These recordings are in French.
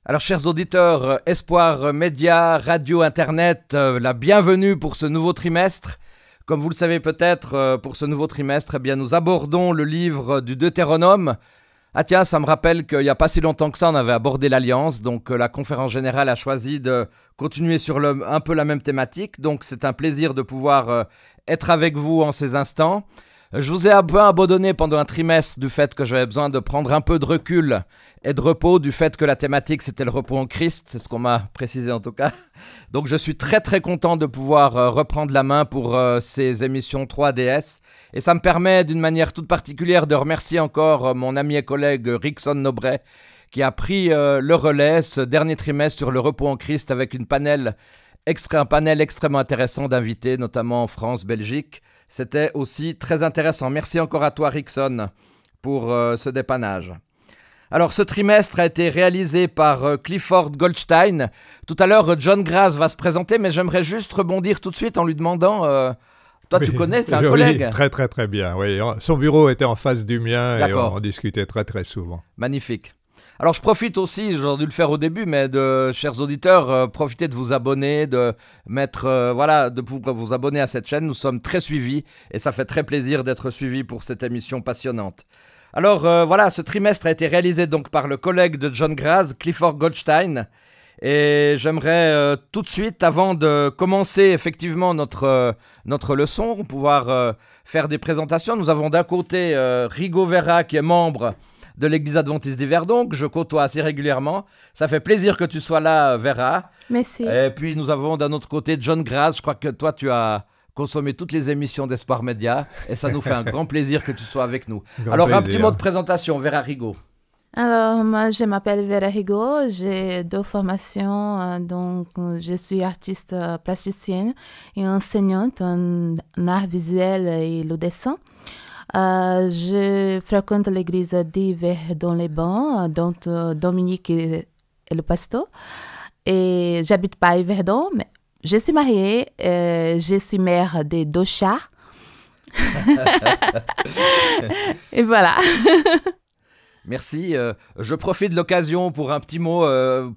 Alors, chers auditeurs, Espoir Média, Radio, Internet, la bienvenue pour ce nouveau trimestre. Comme vous le savez peut-être, pour ce nouveau trimestre, eh bien, nous abordons le livre du Deutéronome. Ah tiens, ça me rappelle qu'il n'y a pas si longtemps que ça, on avait abordé l'Alliance. Donc, la conférence générale a choisi de continuer sur un peu la même thématique. Donc, c'est un plaisir de pouvoir être avec vous en ces instants. Je vous ai un peu abandonné pendant un trimestre du fait que j'avais besoin de prendre un peu de recul et de repos, du fait que la thématique c'était le repos en Christ, c'est ce qu'on m'a précisé en tout cas. Donc je suis très très content de pouvoir reprendre la main pour ces émissions 3DS. Et ça me permet d'une manière toute particulière de remercier encore mon ami et collègue Rickson Nobret qui a pris le relais ce dernier trimestre sur le repos en Christ avec un panel extrêmement intéressant d'invités, notamment en France, Belgique. C'était aussi très intéressant. Merci encore à toi, Rickson, pour ce dépannage. Alors, ce trimestre a été réalisé par Clifford Goldstein. Tout à l'heure, John Graz va se présenter, mais j'aimerais juste rebondir tout de suite en lui demandant... toi, oui, tu connais, c'est un collègue. Très, très, très bien. Oui. Son bureau était en face du mien et on discutait très, très souvent. Magnifique. Alors, je profite aussi, j'aurais dû le faire au début, mais chers auditeurs, profitez de vous abonner, de pouvoir vous abonner à cette chaîne. Nous sommes très suivis et ça fait très plaisir d'être suivis pour cette émission passionnante. Alors, ce trimestre a été réalisé donc par le collègue de John Graz, Clifford Goldstein. Et j'aimerais tout de suite, avant de commencer effectivement notre leçon, pouvoir faire des présentations. Nous avons d'un côté Rigo Vera qui est membre de l'Église adventiste d'Yverdon, que je côtoie assez régulièrement. Ça fait plaisir que tu sois là, Vera. Merci. Et puis nous avons d'un autre côté John Graz. Je crois que toi, tu as consommé toutes les émissions d'Espoir Média et ça nous fait un grand plaisir que tu sois avec nous. Alors, un petit mot de présentation, Vera Rigo. Alors, moi, je m'appelle Vera Rigo, j'ai 2 formations, donc je suis artiste plasticienne et enseignante en art visuel et le dessin. Je fréquente l'église d'Yverdon-les-Bains, dont Dominique est le pasteur. Et j'habite pas à Yverdon, mais je suis mariée, je suis mère de 2 chats. Et voilà. Merci. Je profite de l'occasion pour un petit mot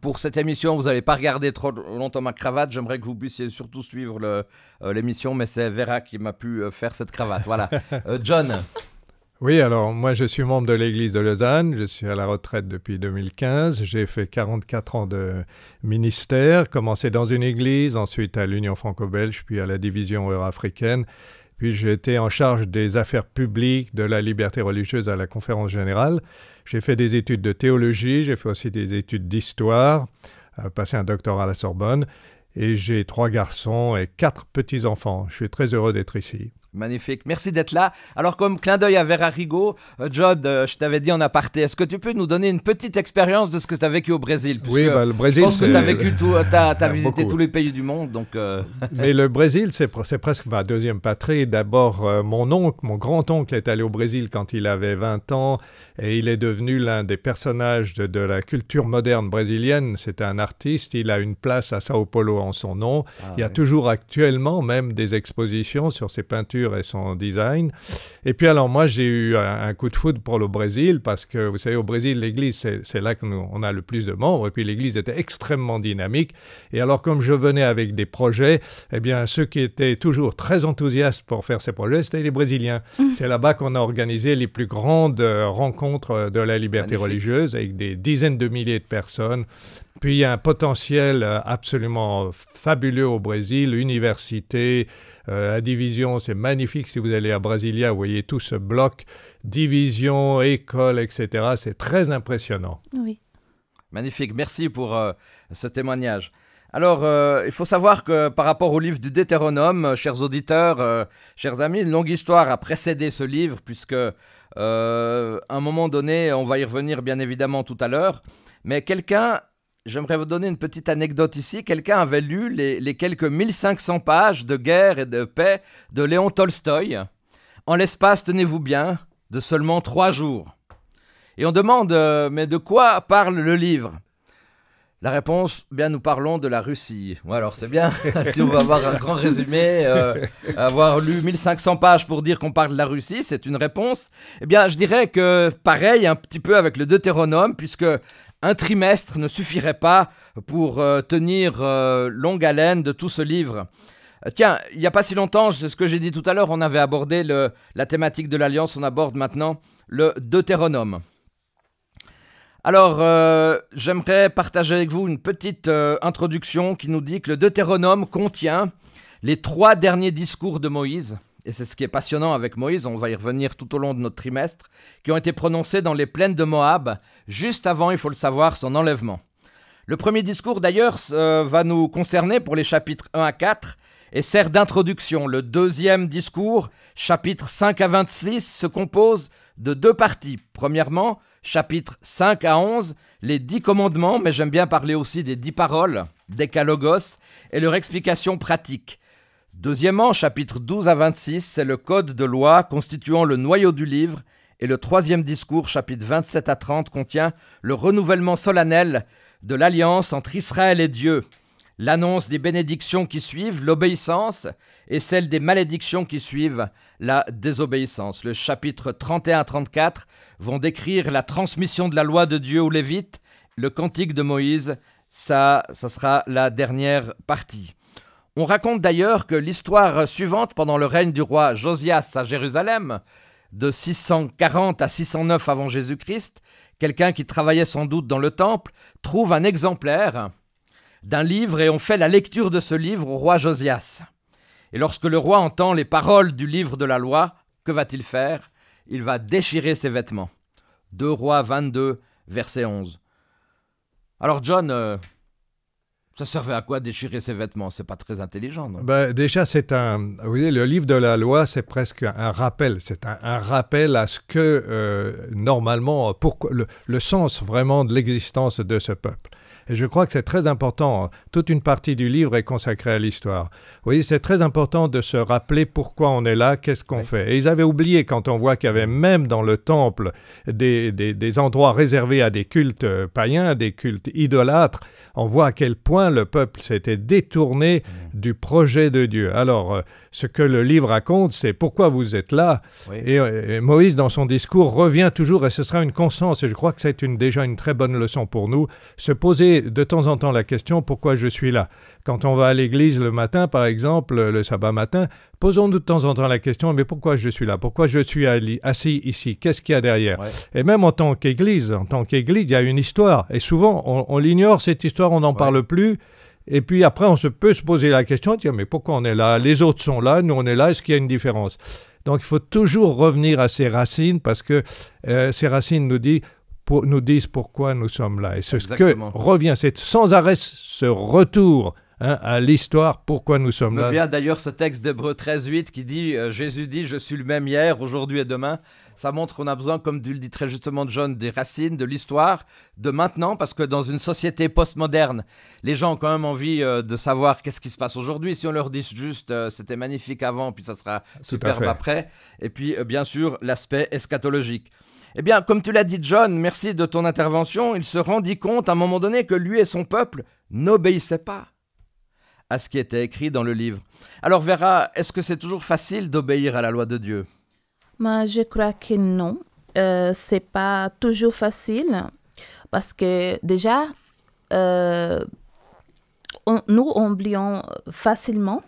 pour cette émission. Vous n'allez pas regarder trop longtemps ma cravate. J'aimerais que vous puissiez surtout suivre l'émission, mais c'est Vera qui m'a pu faire cette cravate. Voilà. John. Oui, alors moi je suis membre de l'église de Lausanne. Je suis à la retraite depuis 2015. J'ai fait 44 ans de ministère, commencé dans une église, ensuite à l'Union franco-belge, puis à la division euro-africaine. Puis j'ai été en charge des affaires publiques, de la liberté religieuse à la conférence générale. J'ai fait des études de théologie, j'ai fait aussi des études d'histoire, passé un doctorat à la Sorbonne. Et j'ai 3 garçons et 4 petits-enfants. Je suis très heureux d'être ici. Magnifique, merci d'être là. Alors, comme clin d'œil à Vera Rigo, John, je t'avais dit en aparté, est-ce que tu peux nous donner une petite expérience de ce que tu as vécu au Brésil? Oui, le Brésil, je pense que tu as vécu t'as visité tous les pays du monde. Donc Mais le Brésil, c'est presque ma deuxième patrie. D'abord, mon grand-oncle est allé au Brésil quand il avait 20 ans et il est devenu l'un des personnages de la culture moderne brésilienne. C'est un artiste, il a une place à Sao Paulo en son nom. Il y a toujours actuellement même des expositions sur ses peintures et son design. Et puis alors moi j'ai eu un coup de foudre pour le Brésil parce que vous savez au Brésil l'église c'est là qu'on a le plus de membres et puis l'église était extrêmement dynamique et alors comme je venais avec des projets, eh bien ceux qui étaient toujours très enthousiastes pour faire ces projets c'était les Brésiliens. C'est là-bas qu'on a organisé les plus grandes rencontres de la liberté religieuse avec des dizaines de milliers de personnes. Puis il y a un potentiel absolument fabuleux au Brésil, université, la division, c'est magnifique. Si vous allez à Brasilia, vous voyez tout ce bloc, division, école, etc. C'est très impressionnant. Oui. Magnifique, merci pour ce témoignage. Alors, il faut savoir que par rapport au livre du Deutéronome, chers auditeurs, chers amis, une longue histoire a précédé ce livre, puisque à un moment donné, on va y revenir bien évidemment tout à l'heure, mais j'aimerais vous donner une petite anecdote ici. Quelqu'un avait lu les quelques 1500 pages de guerre et de paix de Léon Tolstoï, en l'espace, tenez-vous bien, de seulement 3 jours. Et on demande, mais de quoi parle le livre ? La réponse, bien, nous parlons de la Russie. Ouais, alors c'est bien, si on va avoir un grand résumé, avoir lu 1500 pages pour dire qu'on parle de la Russie, c'est une réponse. Eh bien, je dirais que pareil, un petit peu avec le Deutéronome, puisque un trimestre ne suffirait pas pour tenir longue haleine de tout ce livre. Tiens, il n'y a pas si longtemps, c'est ce que j'ai dit tout à l'heure, on avait abordé la thématique de l'Alliance, on aborde maintenant le Deutéronome. Alors, j'aimerais partager avec vous une petite introduction qui nous dit que le Deutéronome contient les 3 derniers discours de Moïse, et c'est ce qui est passionnant avec Moïse, on va y revenir tout au long de notre trimestre, qui ont été prononcés dans les plaines de Moab, juste avant, il faut le savoir, son enlèvement. Le premier discours, d'ailleurs, va nous concerner pour les chapitres 1 à 4, et sert d'introduction. Le deuxième discours, chapitres 5 à 26, se compose de 2 parties. Premièrement, chapitres 5 à 11, les 10 commandements, mais j'aime bien parler aussi des 10 paroles, décalogos, et leur explication pratique. Deuxièmement, chapitres 12 à 26, c'est le code de loi constituant le noyau du livre, et le troisième discours, chapitres 27 à 30, contient le renouvellement solennel de l'alliance entre Israël et Dieu, l'annonce des bénédictions qui suivent, l'obéissance, et celle des malédictions qui suivent, la désobéissance. Le chapitre 31 à 34 vont décrire la transmission de la loi de Dieu aux Lévites. Le cantique de Moïse, ça sera la dernière partie. On raconte d'ailleurs que l'histoire suivante, pendant le règne du roi Josias à Jérusalem, de 640 à 609 avant Jésus-Christ, quelqu'un qui travaillait sans doute dans le temple, trouve un exemplaire d'un livre et on fait la lecture de ce livre au roi Josias. Et lorsque le roi entend les paroles du livre de la loi, que va-t-il faire? Il va déchirer ses vêtements. 2 Rois 22, verset 11. Alors John, ça servait à quoi déchirer ses vêtements? C'est pas très intelligent, non? Déjà, vous voyez, le livre de la loi, c'est presque un rappel. C'est un rappel à ce que, normalement, pourquoi, le sens vraiment de l'existence de ce peuple. Et je crois que c'est très important. Toute une partie du livre est consacrée à l'histoire. Vous voyez, c'est très important de se rappeler pourquoi on est là, qu'est-ce qu'on fait. Et ils avaient oublié, quand on voit qu'il y avait même dans le temple des endroits réservés à des cultes païens, des cultes idolâtres, on voit à quel point le peuple s'était détourné du projet de Dieu. Alors, ce que le livre raconte, c'est pourquoi vous êtes là. Oui. Et Moïse, dans son discours, revient toujours, et ce sera une constance, et je crois que c'est déjà une très bonne leçon pour nous, se poser de temps en temps la question, pourquoi je suis là? Quand on va à l'église le matin, par exemple, le sabbat matin, posons-nous de temps en temps la question, mais pourquoi je suis là? Pourquoi je suis assis ici? Qu'est-ce qu'il y a derrière? Et même en tant qu'église, il y a une histoire. Et souvent, on l'ignore, cette histoire, on n'en parle plus. Et puis après, peut se poser la question, tiens, mais pourquoi on est là? Les autres sont là, nous on est là, est-ce qu'il y a une différence? Donc il faut toujours revenir à ces racines, parce que ces racines nous disent pourquoi nous sommes là. Et ce que revient, c'est sans arrêt ce retour à l'histoire, pourquoi nous sommes là. Me vient d'ailleurs ce texte d'Hébreux 13:8 qui dit Jésus dit, je suis le même hier, aujourd'hui et demain. Ça montre qu'on a besoin, comme tu le dis très justement John, des racines, de l'histoire, de maintenant, parce que dans une société postmoderne, les gens ont quand même envie de savoir qu'est-ce qui se passe aujourd'hui. Si on leur dit juste c'était magnifique avant, puis ça sera superbe après. Et puis bien sûr, l'aspect eschatologique. Eh bien, comme tu l'as dit John, merci de ton intervention, il se rendit compte à un moment donné que lui et son peuple n'obéissaient pas à ce qui était écrit dans le livre. Alors Vera, est-ce que c'est toujours facile d'obéir à la loi de Dieu? Je crois que non. C'est pas toujours facile parce que déjà, nous oublions facilement.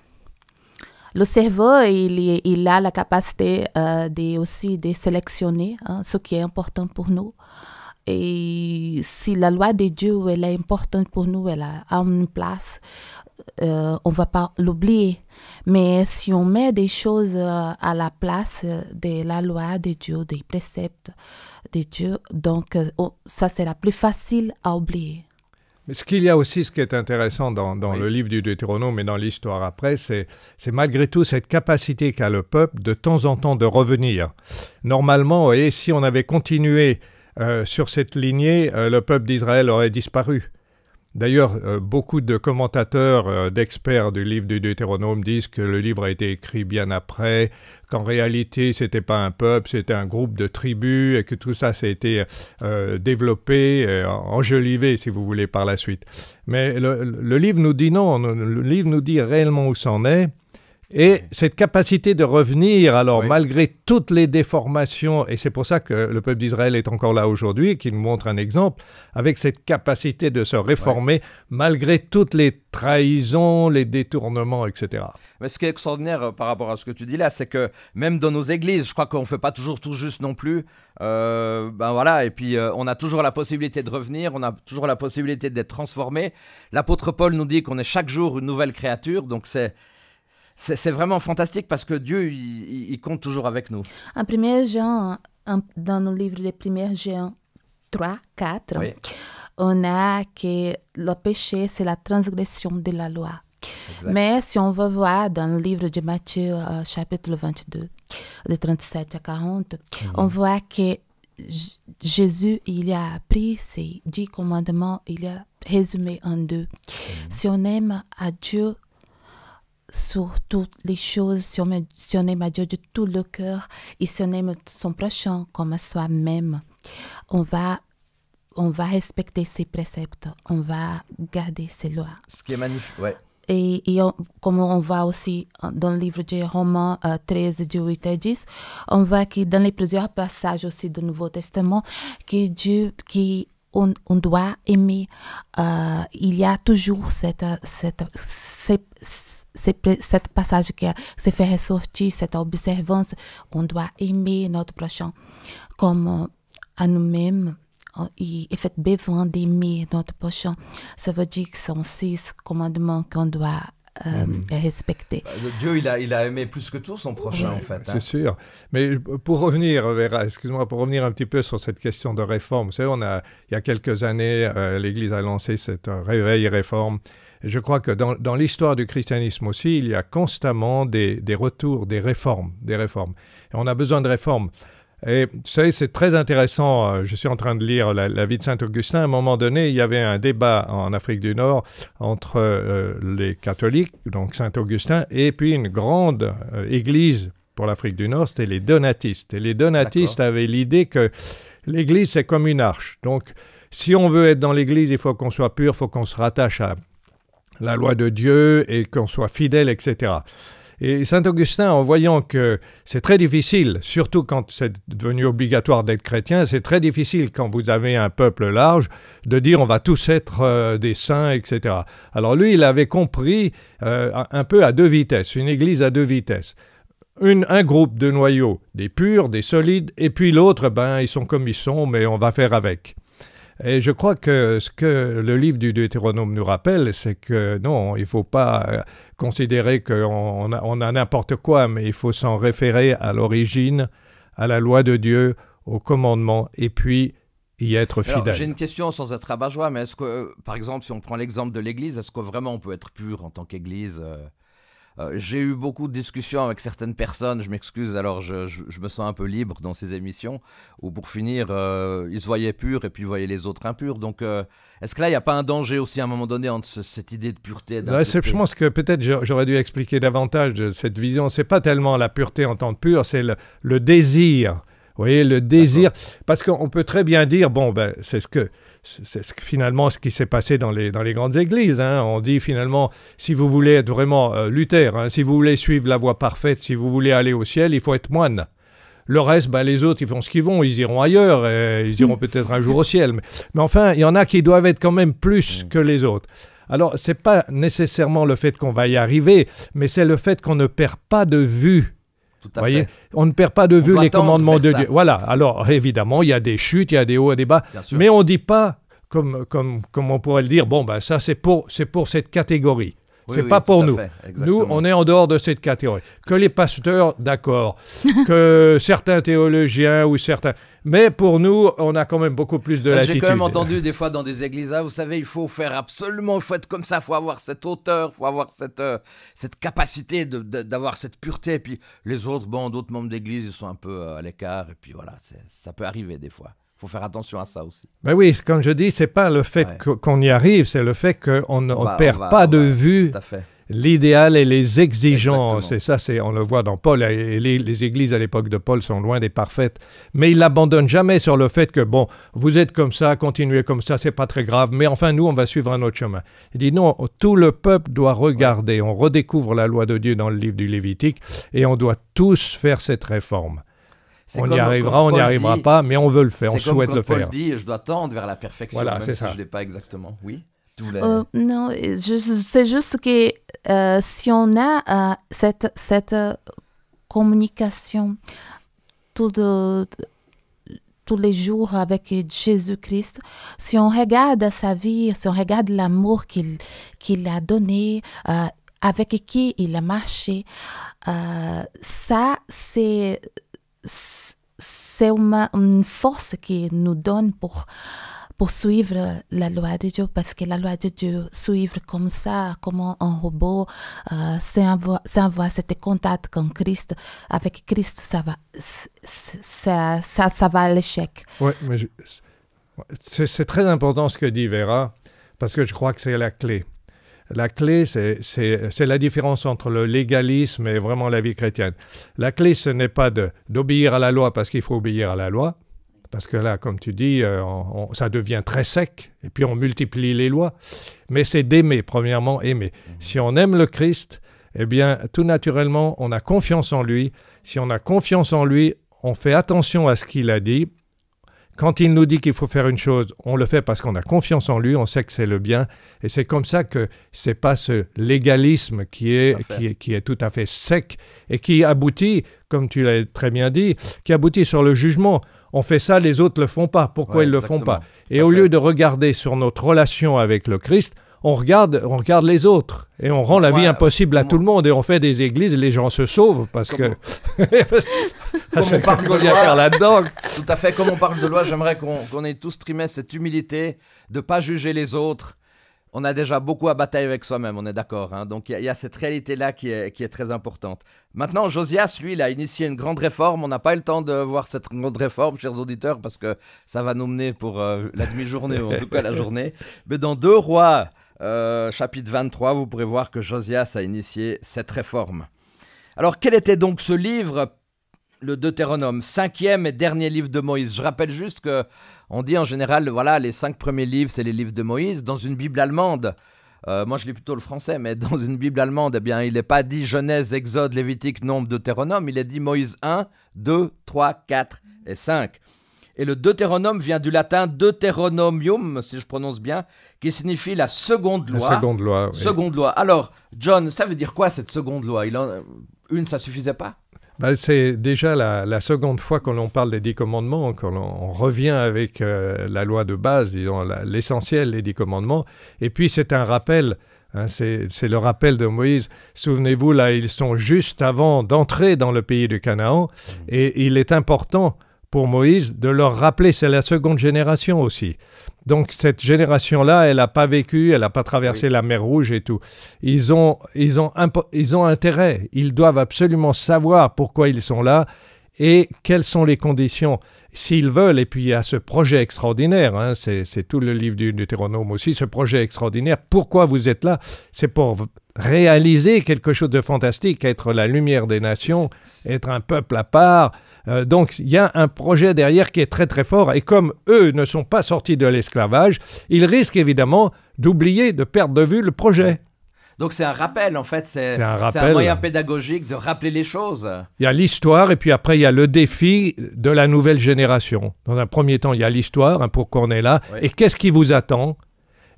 Le cerveau, il a la capacité aussi de sélectionner ce qui est important pour nous. Et si la loi de Dieu elle est importante pour nous, elle a une place, on ne va pas l'oublier. Mais si on met des choses à la place de la loi de Dieu, des préceptes de Dieu, donc ça sera plus facile à oublier. Mais ce qu'il y a aussi, ce qui est intéressant dans le livre du Deutéronome et dans l'histoire après, c'est malgré tout cette capacité qu'a le peuple de temps en temps de revenir. Normalement, et si on avait continué sur cette lignée, le peuple d'Israël aurait disparu. D'ailleurs, beaucoup de commentateurs, d'experts du livre du Deutéronome disent que le livre a été écrit bien après, qu'en réalité, ce n'était pas un peuple, c'était un groupe de tribus, et que tout ça, ça a été développé, enjolivé, si vous voulez, par la suite. Mais le livre nous dit non, le livre nous dit réellement où c'en est. Et cette capacité de revenir, alors malgré toutes les déformations, et c'est pour ça que le peuple d'Israël est encore là aujourd'hui, qui nous montre un exemple, avec cette capacité de se réformer, malgré toutes les trahisons, les détournements, etc. Mais ce qui est extraordinaire par rapport à ce que tu dis là, c'est que même dans nos églises, je crois qu'on ne fait pas toujours tout juste non plus. Voilà, et puis on a toujours la possibilité de revenir, on a toujours la possibilité d'être transformé. L'apôtre Paul nous dit qu'on est chaque jour une nouvelle créature, donc c'est vraiment fantastique parce que Dieu, il compte toujours avec nous. En 1 Jean, dans nos livres, les 1 Jean 3, 4, on a que le péché, c'est la transgression de la loi. Exact. Mais si on va voir dans le livre de Matthieu, chapitre 22, de 37 à 40, on voit que Jésus, il a pris ces 10 commandements, il a résumé en 2. Si on aime à Dieu, sur toutes les choses, si on aime à Dieu de tout le cœur et si on aime son prochain comme à soi-même, on va respecter ses préceptes, on va garder ses lois. Ce qui est magnifique, ouais. Et comme on voit aussi dans le livre de Romains 13, 8 et 10, on voit que dans les plusieurs passages aussi du Nouveau Testament, que Dieu, on doit aimer, il y a toujours cette passage qui se fait ressortir, cette observance, on doit aimer notre prochain comme à nous-mêmes. Il fait besoin d'aimer notre prochain. Ça veut dire que ce sont 6 commandements qu'on doit respecter. Dieu, il a aimé plus que tout son prochain, en fait. C'est sûr. Mais pour revenir, Vera, excuse-moi, pour revenir un petit peu sur cette question de réforme. Vous savez, il y a quelques années, l'Église a lancé cette réveil réforme. Et je crois que dans l'histoire du christianisme aussi, il y a constamment des retours, des réformes. Et on a besoin de réformes. Et vous savez, c'est très intéressant. Je suis en train de lire la vie de Saint-Augustin. À un moment donné, il y avait un débat en Afrique du Nord entre les catholiques, donc Saint-Augustin, et puis une grande église pour l'Afrique du Nord, c'était les donatistes. Et les donatistes avaient l'idée que l'église, c'est comme une arche. Donc, si on veut être dans l'église, il faut qu'on soit pur, il faut qu'on se rattache à la loi de Dieu et qu'on soit fidèle, etc. Et Saint-Augustin, en voyant que c'est très difficile, surtout quand c'est devenu obligatoire d'être chrétien, c'est très difficile quand vous avez un peuple large de dire on va tous être des saints, etc. Alors lui, il avait compris un peu à 2 vitesses, une église à 2 vitesses. Un groupe de noyaux, des purs, des solides, et puis l'autre, ils sont comme ils sont, mais on va faire avec. Et je crois que ce que le livre du Deutéronome nous rappelle, c'est que non, il ne faut pas considérer qu'on a n'importe quoi, mais il faut s'en référer à l'origine, à la loi de Dieu, au commandement, et puis y être fidèle. Alors, j'ai une question sans être rabat-joie, mais est-ce que, par exemple, si on prend l'exemple de l'Église, est-ce que vraiment on peut être pur en tant qu'Église j'ai eu beaucoup de discussions avec certaines personnes, je m'excuse, alors je me sens un peu libre dans ces émissions, où pour finir, ils se voyaient purs et puis ils voyaient les autres impurs. Donc, est-ce que là, il n'y a pas un danger aussi à un moment donné entre cette idée de pureté et d'impureté? Je pense que peut-être j'aurais dû expliquer davantage de cette vision. Ce n'est pas tellement la pureté en tant que pure, c'est le désir. Vous voyez, le désir, parce qu'on peut très bien dire, c'est finalement ce qui s'est passé dans les grandes églises. Hein. On dit finalement, si vous voulez être vraiment Luther, si vous voulez suivre la voie parfaite, si vous voulez aller au ciel, il faut être moine. Le reste, les autres, ils font ce qu'ils vont, ils iront ailleurs, ils iront peut-être un jour au ciel. Mais enfin, il y en a qui doivent être quand même plus que les autres. Alors, ce n'est pas nécessairement le fait qu'on va y arriver, mais c'est le fait qu'on ne perd pas de vue. Tout à fait. On ne perd pas de vue les commandements de Dieu. Voilà, alors évidemment, il y a des chutes, il y a des hauts et des bas, mais on ne dit pas, comme on pourrait le dire, ça c'est pour cette catégorie. C'est pas pour nous. Nous, on est en dehors de cette catégorie. Que les pasteurs, d'accord. Que certains théologiens ou certains... Mais pour nous, on a quand même beaucoup plus de latitude. J'ai quand même entendu des fois dans des églises, vous savez, il faut faire absolument, il faut être comme ça, il faut avoir cette hauteur, il faut avoir cette capacité d'avoir cette pureté. Et puis les autres, d'autres membres d'église, ils sont un peu à l'écart. Et puis voilà, ça peut arriver des fois. faut faire attention à ça aussi. Ben oui, comme je dis, c'est pas le fait qu'on y arrive, c'est le fait qu'on ne perd pas de vue l'idéal et les exigences. Exactement. Et ça, on le voit dans Paul. Et les églises à l'époque de Paul sont loin des parfaites. Mais il n'abandonne jamais sur le fait que, bon, vous êtes comme ça, continuez comme ça, c'est pas très grave. Mais enfin, nous, on va suivre un autre chemin. Il dit non, tout le peuple doit regarder. On redécouvre la loi de Dieu dans le livre du Lévitique et on doit tous faire cette réforme. On y arrivera, on n'y arrivera pas, mais on veut le faire, on souhaite le faire. Paul dit, je dois tendre vers la perfection, voilà, même si ça. je ne l'ai pas exactement. Oui. Non, c'est juste que si on a cette communication tous les jours avec Jésus-Christ, si on regarde sa vie, si on regarde l'amour qu'il a donné, avec qui il a marché, ça, c'est une force qui nous donne pour suivre la loi de Dieu, parce que la loi de Dieu, suivre comme ça, comme un robot, sans avoir cet contact avec Christ, ça va à l'échec. Oui, mais c'est très important ce que dit Vera, parce que je crois que c'est la clé. La clé, c'est la différence entre le légalisme et vraiment la vie chrétienne. La clé, ce n'est pas d'obéir à la loi parce qu'il faut obéir à la loi, parce que là, comme tu dis, ça devient très sec, et puis on multiplie les lois. Mais c'est d'aimer, premièrement, aimer. Si on aime le Christ, eh bien, tout naturellement, on a confiance en lui. Si on a confiance en lui, on fait attention à ce qu'il a dit. Quand il nous dit qu'il faut faire une chose, on le fait parce qu'on a confiance en lui, on sait que c'est le bien. Et c'est comme ça que c'est pas ce légalisme qui est tout à fait sec et qui aboutit, comme tu l'as très bien dit, qui aboutit sur le jugement. On fait ça, les autres ne le font pas. Pourquoi ils ne le font pas? Et au lieu de regarder sur notre relation avec le Christ, on regarde les autres et on rend la vie impossible à tout le monde et on fait des églises et les gens se sauvent parce que comme on parle de loi, faire là-dedans. Tout à fait, comme on parle de loi, j'aimerais qu'on ait tous trimestre cette humilité de ne pas juger les autres. On a déjà beaucoup à batailler avec soi-même, on est d'accord. Hein. Donc il y a cette réalité-là qui est très importante. Maintenant, Josias, lui, il a initié une grande réforme. On n'a pas eu le temps de voir cette grande réforme, chers auditeurs, parce que ça va nous mener pour la demi-journée, ou en tout cas la journée. Mais dans 2 Rois, chapitre 23, vous pourrez voir que Josias a initié cette réforme. Alors, quel était donc ce livre, le Deutéronome, 5e et dernier livre de Moïse? Je rappelle juste que on dit en général, voilà, les 5 premiers livres, c'est les livres de Moïse. Dans une Bible allemande, moi je lis plutôt le français, mais dans une Bible allemande, eh bien, il n'est pas dit Genèse, Exode, Lévitique, Nombre, Deutéronome. Il est dit Moïse 1, 2, 3, 4 et 5. Et le Deutéronome vient du latin Deuteronomium, si je prononce bien, qui signifie la seconde loi. La seconde loi, oui. Seconde loi. Alors, John, ça veut dire quoi cette seconde loi? Une, ça suffisait pas? C'est déjà la seconde fois que l'on parle des 10 commandements, quand on revient avec la loi de base, disons, l'essentiel des 10 commandements. Et puis c'est un rappel, hein, c'est le rappel de Moïse. Souvenez-vous, là, ils sont juste avant d'entrer dans le pays du Canaan. Et il est important pour Moïse de leur rappeler, c'est la seconde génération aussi. Donc cette génération-là, elle n'a pas vécu, elle n'a pas traversé la mer Rouge et tout. Ils ont intérêt, ils doivent absolument savoir pourquoi ils sont là et quelles sont les conditions. S'ils veulent, et puis il y a ce projet extraordinaire, hein, c'est tout le livre du Deutéronome aussi, ce projet extraordinaire. Pourquoi vous êtes là? C'est pour réaliser quelque chose de fantastique, être la lumière des nations, être un peuple à part. Donc, il y a un projet derrière qui est très très fort et comme eux ne sont pas sortis de l'esclavage, ils risquent évidemment d'oublier, de perdre de vue le projet. Donc c'est un rappel en fait, c'est un moyen pédagogique de rappeler les choses. Il y a l'histoire et puis après il y a le défi de la nouvelle génération. Dans un premier temps, il y a l'histoire, hein, pourquoi on est là, et qu'est-ce qui vous attend.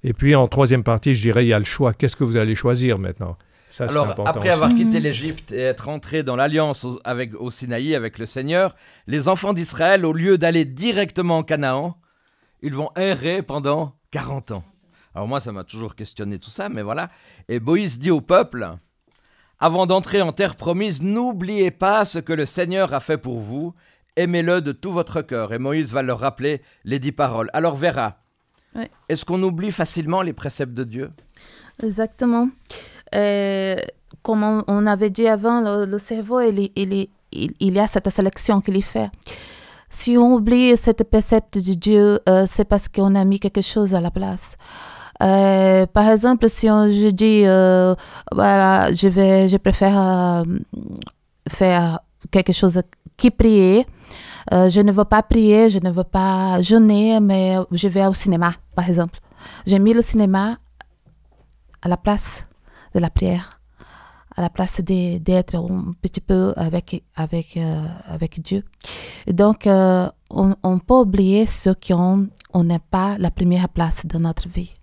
Et puis en troisième partie, je dirais, il y a le choix. Qu'est-ce que vous allez choisir maintenant? Ça, alors, après avoir quitté l'Égypte et être entrés dans l'alliance au Sinaï avec le Seigneur, les enfants d'Israël, au lieu d'aller directement en Canaan, ils vont errer pendant 40 ans. Alors moi, ça m'a toujours questionné tout ça, mais voilà. Et Moïse dit au peuple, avant d'entrer en terre promise, n'oubliez pas ce que le Seigneur a fait pour vous, aimez-le de tout votre cœur. Et Moïse va leur rappeler les 10 paroles. Alors Vera, est-ce qu'on oublie facilement les préceptes de Dieu? Exactement. Comme on avait dit avant, le cerveau, il y a cette sélection qu'il fait. Si on oublie cette précepte de Dieu, c'est parce qu'on a mis quelque chose à la place. Par exemple, si je dis, voilà, je préfère faire quelque chose qui prier. Je ne veux pas prier, je ne veux pas jeûner, mais je vais au cinéma, par exemple. J'ai mis le cinéma à la place de la prière, à la place d'être un petit peu avec Dieu. Et donc, on peut oublier ceux qui on n'est pas la première place de notre vie.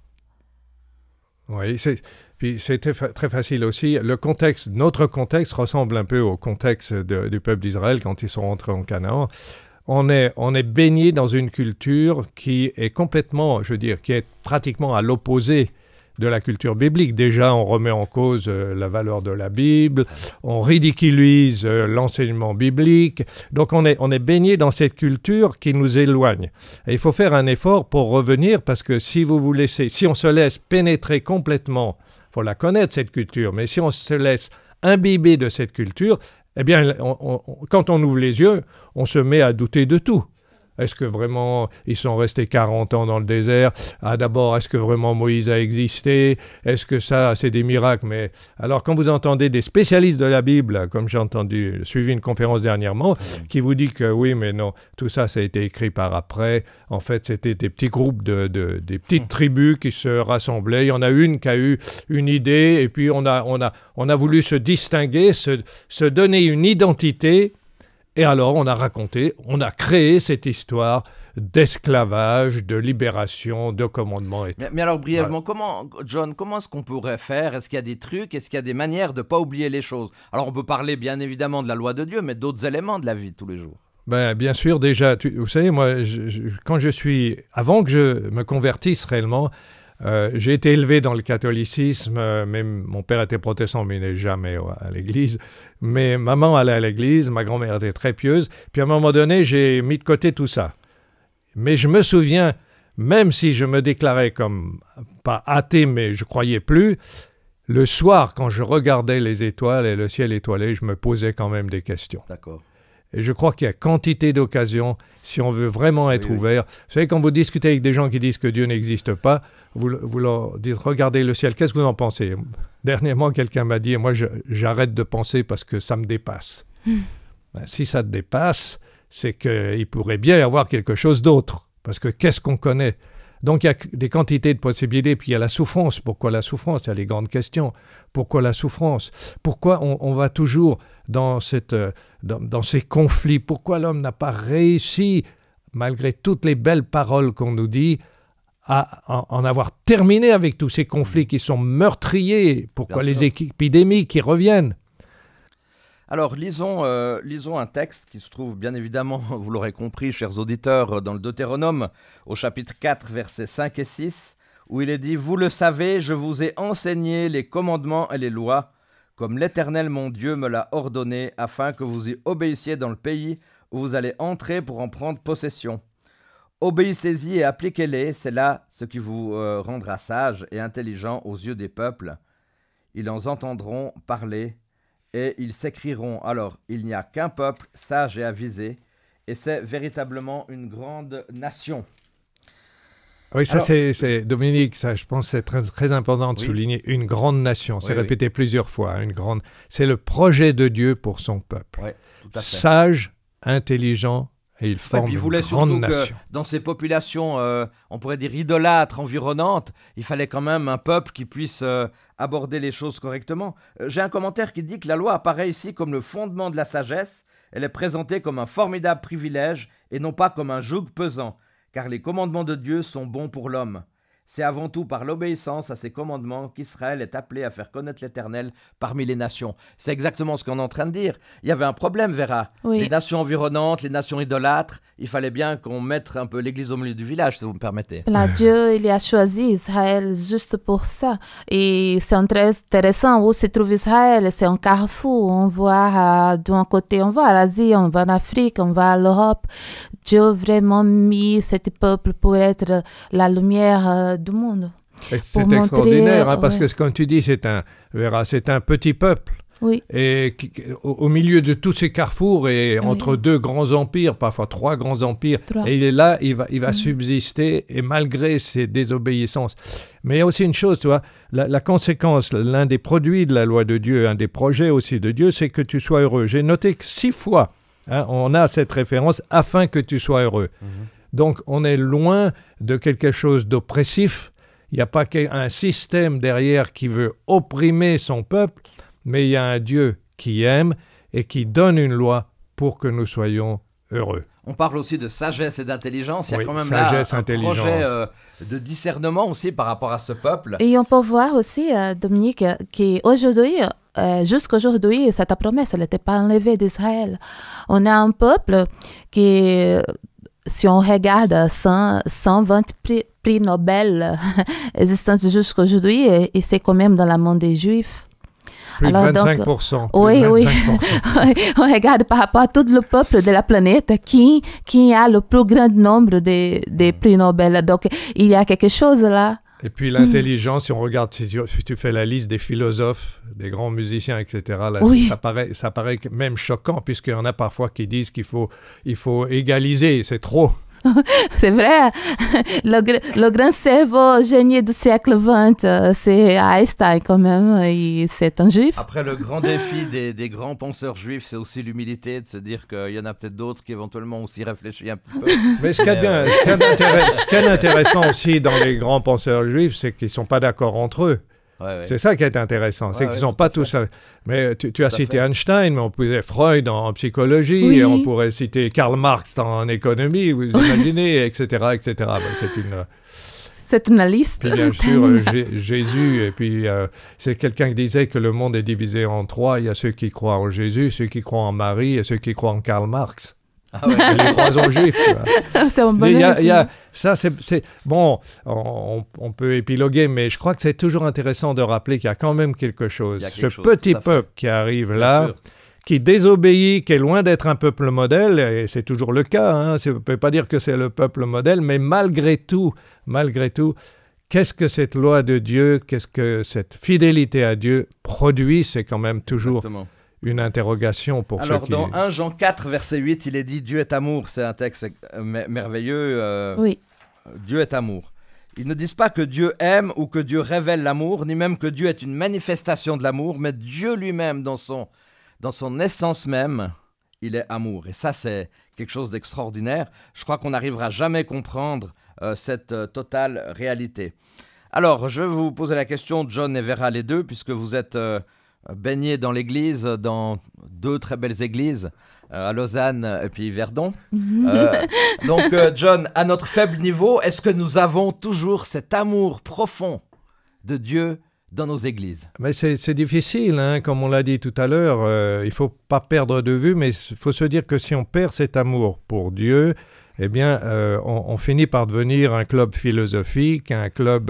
Oui, puis c'était très facile aussi. Notre contexte ressemble un peu au contexte du peuple d'Israël quand ils sont rentrés en Canaan. On est baigné dans une culture qui est complètement, je veux dire, qui est pratiquement à l'opposé de la culture biblique. Déjà, on remet en cause la valeur de la Bible, on ridiculise l'enseignement biblique. Donc, on est baigné dans cette culture qui nous éloigne. Et il faut faire un effort pour revenir parce que si on se laisse pénétrer complètement, il faut la connaître, cette culture, mais si on se laisse imbiber de cette culture, eh bien, quand on ouvre les yeux, on se met à douter de tout. Est-ce que vraiment ils sont restés 40 ans dans le désert? Ah, d'abord, est-ce que vraiment Moïse a existé? Est-ce que ça, c'est des miracles? Mais alors, quand vous entendez des spécialistes de la Bible, comme j'ai suivi une conférence dernièrement, qui vous dit que oui, mais non, tout ça, ça a été écrit par après. En fait, c'était des petits groupes, des petites tribus qui se rassemblaient. Il y en a une qui a eu une idée, et puis on a voulu se distinguer, se donner une identité. Et alors, on a créé cette histoire d'esclavage, de libération, de commandement. Et mais alors, brièvement, voilà. Comment est-ce qu'on pourrait faire? Est-ce qu'il y a des trucs? Est-ce qu'il y a des manières de ne pas oublier les choses? Alors, on peut parler bien évidemment de la loi de Dieu, mais d'autres éléments de la vie de tous les jours. Ben, bien sûr, déjà, vous savez, moi, avant que je me convertisse réellement, j'ai été élevé dans le catholicisme, même mon père était protestant, mais il n'est jamais à l'église. Mais maman allait à l'église, ma grand-mère était très pieuse. Puis à un moment donné, j'ai mis de côté tout ça. Mais je me souviens, même si je me déclarais comme, pas athée, mais je croyais plus, le soir, quand je regardais les étoiles et le ciel étoilé, je me posais quand même des questions. D'accord. Et je crois qu'il y a quantité d'occasions, si on veut vraiment être ouvert. Vous savez, quand vous discutez avec des gens qui disent que Dieu n'existe pas, vous leur dites « Regardez le ciel, qu'est-ce que vous en pensez ?» Dernièrement, quelqu'un m'a dit « Moi, j'arrête de penser parce que ça me dépasse. » Ben, si ça te dépasse, c'est qu'il pourrait bien y avoir quelque chose d'autre. Parce que qu'est-ce qu'on connaît? Donc, il y a des quantités de possibilités. Puis, il y a la souffrance. Pourquoi la souffrance? Il y a les grandes questions. Pourquoi la souffrance? Pourquoi on va toujours dans ces conflits? Pourquoi l'homme n'a pas réussi, malgré toutes les belles paroles qu'on nous dit, à en avoir terminé avec tous ces conflits qui sont meurtriers? Pourquoi les épidémies qui reviennent? Alors, lisons un texte qui se trouve bien évidemment, vous l'aurez compris, chers auditeurs, dans le Deutéronome, au chapitre 4, versets 5 et 6, où il est dit « Vous le savez, je vous ai enseigné les commandements et les lois, comme l'Éternel mon Dieu me l'a ordonné, afin que vous y obéissiez dans le pays où vous allez entrer pour en prendre possession. Obéissez-y et appliquez-les, c'est là ce qui vous rendra sage et intelligent aux yeux des peuples. Ils en entendront parler, et ils s'écrieront. Alors, il n'y a qu'un peuple sage et avisé, et c'est véritablement une grande nation. » Oui, ça c'est Dominique, ça je pense que c'est très, très important de souligner une grande nation. C'est répété plusieurs fois, c'est le projet de Dieu pour son peuple. Oui, tout à fait. Sage, intelligent, et il forme une grande nation. Que dans ces populations, on pourrait dire idolâtres, environnantes, il fallait quand même un peuple qui puisse aborder les choses correctement. J'ai un commentaire qui dit que la loi apparaît ici comme le fondement de la sagesse. Elle est présentée comme un formidable privilège et non pas comme un joug pesant, car les commandements de Dieu sont bons pour l'homme. C'est avant tout par l'obéissance à ces commandements qu'Israël est appelé à faire connaître l'Éternel parmi les nations. C'est exactement ce qu'on est en train de dire. Il y avait un problème, Vera. Oui. Les nations environnantes, les nations idolâtres, il fallait bien qu'on mette un peu l'église au milieu du village, si vous me permettez. Là, Dieu, il a choisi Israël juste pour ça. Et c'est très intéressant où se trouve Israël. C'est un carrefour. On voit d'un côté, on va à l'Asie, on va en Afrique, on va à l'Europe. Dieu a vraiment mis ce peuple pour être la lumière du monde. C'est extraordinaire, parce que comme tu dis, c'est un petit peuple. Oui. Et au milieu de tous ces carrefours et entre deux grands empires, parfois trois grands empires, et il est là, il va subsister, et malgré ses désobéissances. Mais il y a aussi une chose, tu vois, la conséquence, l'un des produits de la loi de Dieu, un des projets aussi de Dieu, c'est que tu sois heureux. J'ai noté que 6 fois, on a cette référence, afin que tu sois heureux. Donc, on est loin de quelque chose d'oppressif. Il n'y a pas un système derrière qui veut opprimer son peuple, mais il y a un Dieu qui aime et qui donne une loi pour que nous soyons heureux. On parle aussi de sagesse et d'intelligence. Il y a quand même sagesse, là un projet de discernement aussi par rapport à ce peuple. Et on peut voir aussi, Dominique, qu'aujourd'hui, jusqu'aujourd'hui, cette promesse, elle n'était pas enlevée d'Israël. On a un peuple qui, si on regarde 120 prix Nobel existants jusqu'aujourd'hui, et c'est quand même dans le monde des Juifs. Plus de 25%. Oui. On regarde par rapport à tout le peuple de la planète qui a le plus grand nombre des prix Nobel. Donc, il y a quelque chose là. Et puis l'intelligence, si on regarde, si tu fais la liste des philosophes, des grands musiciens, etc., là, ça paraît même choquant, puisqu'il y en a parfois qui disent qu'il faut égaliser, c'est trop. C'est vrai. Le grand cerveau génie du siècle XX, c'est Einstein quand même, et c'est un juif. Après, le grand défi des grands penseurs juifs, c'est aussi l'humilité de se dire qu'il y en a peut-être d'autres qui éventuellement aussi réfléchissent un petit peu. Mais ce qui est intéressant aussi dans les grands penseurs juifs, c'est qu'ils ne sont pas d'accord entre eux. Ouais. C'est ça qui est intéressant, c'est qu'ils ne sont pas tous... Mais tu as cité Einstein, mais on pourrait Freud en psychologie, et on pourrait citer Karl Marx en économie, vous imaginez, etc. C'est une liste. Et bien sûr, Jésus, et puis c'est quelqu'un qui disait que le monde est divisé en 3. Il y a ceux qui croient en Jésus, ceux qui croient en Marie, et ceux qui croient en Karl Marx. Ah ouais. Les croisons juifs. C'est un bon ça, c'est bon, on peut épiloguer, mais je crois que c'est toujours intéressant de rappeler qu'il y a quand même quelque chose. Ce petit peuple qui arrive là, qui désobéit, qui est loin d'être un peuple modèle, et c'est toujours le cas, on ne peut pas dire que c'est le peuple modèle, mais malgré tout, qu'est-ce que cette loi de Dieu, qu'est-ce que cette fidélité à Dieu produit, c'est quand même toujours... Exactement. Une interrogation pour Alors, ceux qui... dans 1 Jean 4, verset 8, il est dit « Dieu est amour ». C'est un texte merveilleux. Oui. Dieu est amour. Ils ne disent pas que Dieu aime ou que Dieu révèle l'amour, ni même que Dieu est une manifestation de l'amour, mais Dieu lui-même, dans son essence même, il est amour. Et ça, c'est quelque chose d'extraordinaire. Je crois qu'on n'arrivera jamais à comprendre cette totale réalité. Alors, je vais vous poser la question, John et Vera, les deux, puisque vous êtes... baigné dans l'église, dans 2 très belles églises, à Lausanne et puis Verdon. Donc, John, à notre faible niveau, est-ce que nous avons toujours cet amour profond de Dieu dans nos églises? Mais c'est difficile, comme on l'a dit tout à l'heure. Il ne faut pas perdre de vue, mais il faut se dire que si on perd cet amour pour Dieu, eh bien, on finit par devenir un club philosophique, un club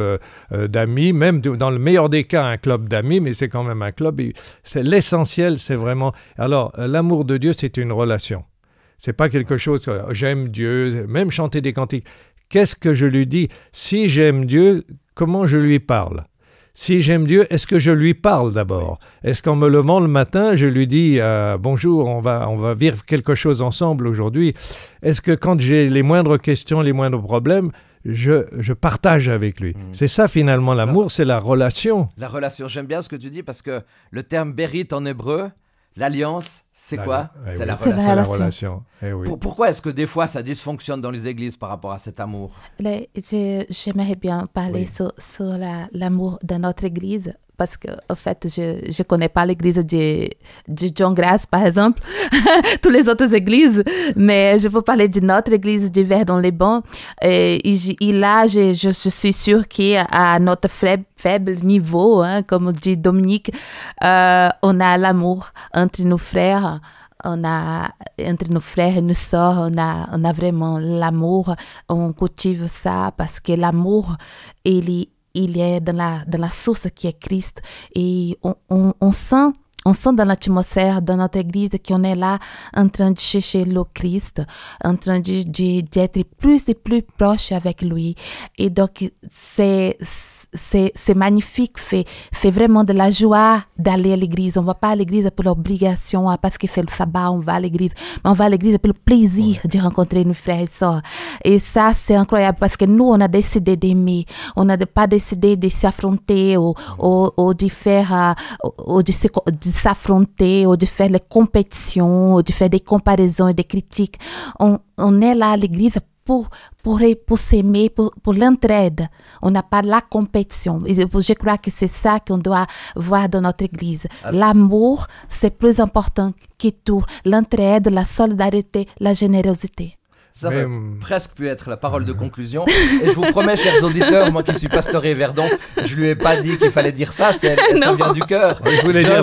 d'amis, même dans le meilleur des cas, un club d'amis, mais c'est quand même un club. C'est l'essentiel, c'est vraiment... Alors, l'amour de Dieu, c'est une relation. C'est pas quelque chose, j'aime Dieu, même chanter des cantiques. Qu'est-ce que je lui dis? Si j'aime Dieu, comment je lui parle? Si j'aime Dieu, est-ce que je lui parle d'abord? Est-ce qu'en me levant le matin, je lui dis bonjour, on va vivre quelque chose ensemble aujourd'hui? Est-ce que quand j'ai les moindres questions, les moindres problèmes, je partage avec lui? C'est ça finalement l'amour, c'est la relation. La relation, j'aime bien ce que tu dis parce que le terme bérit en hébreu, l'alliance, c'est quoi? C'est la relation. C'est la relation. Oui. Pourquoi est-ce que des fois ça dysfonctionne dans les églises par rapport à cet amour? J'aimerais bien parler sur l'amour de notre église parce que, en fait, je ne connais pas l'église de John Grace, par exemple, toutes les autres églises, mais je peux parler de notre église de Verdon-les-Bains. Et là, je suis sûre qu'à notre faible niveau, comme dit Dominique, on a l'amour entre nos frères. Entre nos frères et nos sœurs, on a vraiment l'amour. On cultive ça parce que l'amour, il est dans la source qui est Christ. Et on sent dans l'atmosphère, dans notre église, qu'on est là en train de chercher le Christ, en train d'être plus et plus proche avec lui. Et donc, c'est magnifique, fait vraiment de la joie d'aller à l'église. On ne va pas à l'église pour l'obligation, parce qu'il fait le sabbat, on va à l'église. Mais on va à l'église pour le plaisir de rencontrer nos frères et sœurs. Et ça, c'est incroyable parce que nous, on a décidé d'aimer. On n'a pas décidé de s'affronter ou de faire, ou de s'affronter, ou de faire les compétitions, ou de faire des comparaisons et des critiques. On est là à l'église pour s'aimer, pour l'entraide. On n'a pas la compétition. Et je crois que c'est ça qu'on doit voir dans notre église. L'amour, c'est plus important que tout. L'entraide, la solidarité, la générosité. Ça aurait presque pu être la parole de conclusion. Et je vous promets, chers auditeurs, moi qui suis pasteur et Verdon, je lui ai pas dit qu'il fallait dire ça, ça vient du cœur. Je voulais dire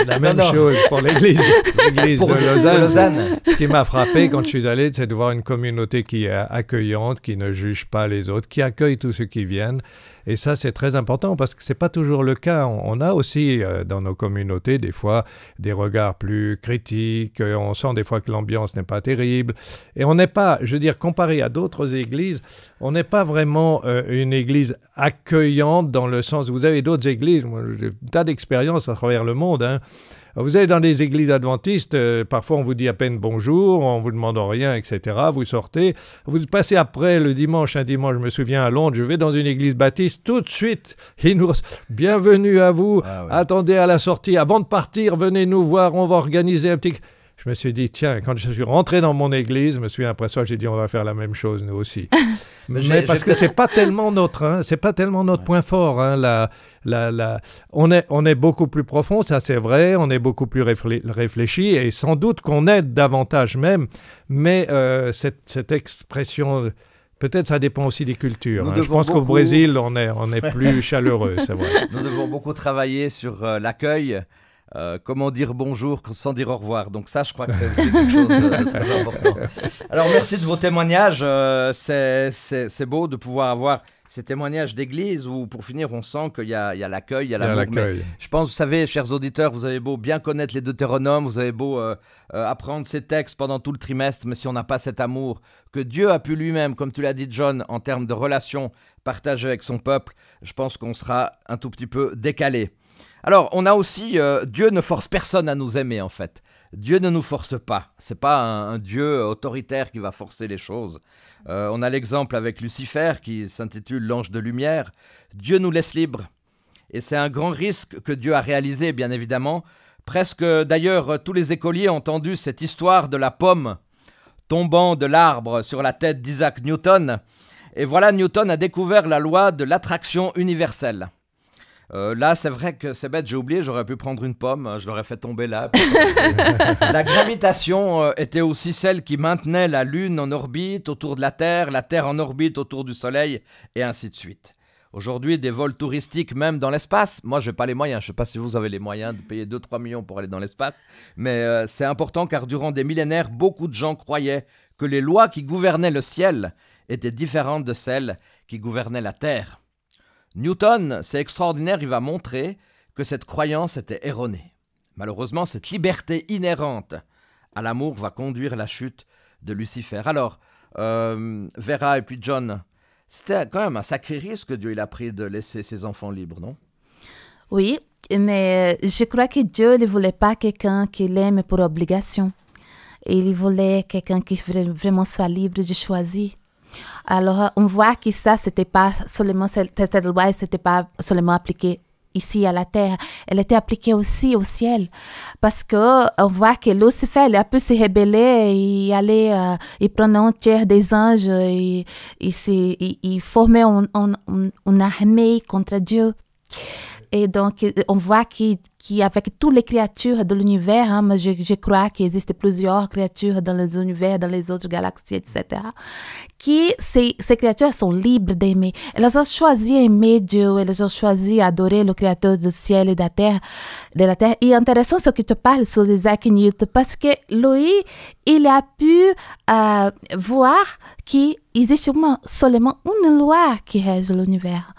la même chose pour l'église de Lausanne. Ce qui m'a frappé quand je suis allé, c'est de voir une communauté qui est accueillante, qui ne juge pas les autres, qui accueille tous ceux qui viennent. Et ça, c'est très important parce que ce n'est pas toujours le cas. On a aussi dans nos communautés des fois des regards plus critiques. On sent des fois que l'ambiance n'est pas terrible. Et on n'est pas, je veux dire, comparé à d'autres églises, on n'est pas vraiment une église accueillante dans le sens où vous avez d'autres églises. Moi, j'ai un tas d'expériences à travers le monde, hein. Vous allez dans des églises adventistes, parfois on vous dit à peine bonjour, on vous demande rien, etc. Vous sortez, vous passez après un dimanche, je me souviens à Londres, je vais dans une église baptiste, tout de suite, ils nous bienvenue à vous, attendez à la sortie, avant de partir, venez nous voir, on va organiser un petit... Je me suis dit, tiens, quand je suis rentré dans mon église, je me suis après ça, j'ai dit, on va faire la même chose, nous aussi. Mais parce que c'est pas tellement notre point fort, hein, on est beaucoup plus profond, ça c'est vrai, on est beaucoup plus réfléchi, et sans doute qu'on aide davantage même, mais cette expression... Peut-être ça dépend aussi des cultures. Hein. Je pense qu'au Brésil, on est plus chaleureux, c'est vrai. Nous devons beaucoup travailler sur l'accueil. Comment dire bonjour sans dire au revoir. Donc ça, je crois que c'est aussi quelque chose de très important. Alors, merci de vos témoignages. C'est beau de pouvoir avoir ces témoignages d'église où, pour finir, on sent qu'il y a l'accueil, il y a l'amour. Mais je pense, vous savez, chers auditeurs, vous avez beau bien connaître les Deutéronomes, vous avez beau apprendre ces textes pendant tout le trimestre, mais si on n'a pas cet amour que Dieu a pu lui-même, comme tu l'as dit, John, en termes de relations partagées avec son peuple, je pense qu'on sera un tout petit peu décalé. Alors, on a aussi, Dieu ne force personne à nous aimer, en fait. Dieu ne nous force pas. C'est pas un Dieu autoritaire qui va forcer les choses. On a l'exemple avec Lucifer, qui s'intitule l'ange de lumière. Dieu nous laisse libres. Et c'est un grand risque que Dieu a réalisé, bien évidemment. Presque, d'ailleurs, tous les écoliers ont entendu cette histoire de la pomme tombant de l'arbre sur la tête d'Isaac Newton. Et voilà, Newton a découvert la loi de l'attraction universelle. Là, c'est vrai que c'est bête, j'ai oublié, j'aurais pu prendre une pomme, je l'aurais fait tomber là. La gravitation était aussi celle qui maintenait la Lune en orbite autour de la Terre en orbite autour du Soleil, et ainsi de suite. Aujourd'hui, des vols touristiques même dans l'espace, moi je n'ai pas les moyens, je ne sais pas si vous avez les moyens de payer 2-3 millions pour aller dans l'espace, mais c'est important car durant des millénaires, beaucoup de gens croyaient que les lois qui gouvernaient le ciel étaient différentes de celles qui gouvernaient la Terre. Newton, c'est extraordinaire, il va montrer que cette croyance était erronée. Malheureusement, cette liberté inhérente à l'amour va conduire à la chute de Lucifer. Alors, Vera et puis John, c'était quand même un sacré risque que Dieu il a pris de laisser ses enfants libres, non? Oui, mais je crois que Dieu ne voulait pas quelqu'un qui l'aime pour obligation. Il voulait quelqu'un qui vraiment soit libre de choisir. Alors, on voit que ça, c'était pas seulement, cette loi, c'était pas seulement appliquée ici à la terre, elle était appliquée aussi au ciel. Parce qu'on voit que Lucifer, il a pu se rebeller et aller, il prenait un tiers des anges et il formait une armée contre Dieu. Et donc, on voit qu'avec toutes les créatures de l'univers, hein, je crois qu'il existe plusieurs créatures dans les univers, dans les autres galaxies, etc., ces créatures sont libres d'aimer. Elles ont choisi d'aimer Dieu, elles ont choisi d'adorer le Créateur du ciel et de la terre. Et intéressant ce que tu parles sur Isaac Newton, parce que lui, il a pu voir qu'il existe seulement une loi qui règle l'univers.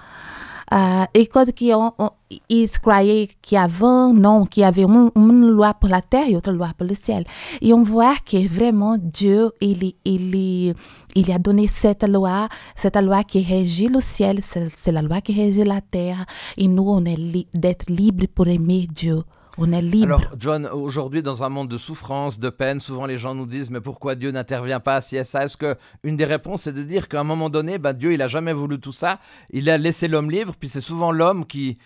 Et quand ils croyaient qu'il y avait une loi pour la terre et autre loi pour le ciel. Et on voit que vraiment Dieu, il a donné cette loi qui régit le ciel, c'est la loi qui régit la terre. Et nous, on est d'être libres pour aimer Dieu. On est libre. Alors, John, aujourd'hui, dans un monde de souffrance, de peine, souvent les gens nous disent « Mais pourquoi Dieu n'intervient pas si et ça ?» Est-ce qu'une des réponses, c'est de dire qu'à un moment donné, Dieu, il n'a jamais voulu tout ça. Il a laissé l'homme libre, puis c'est souvent l'homme qui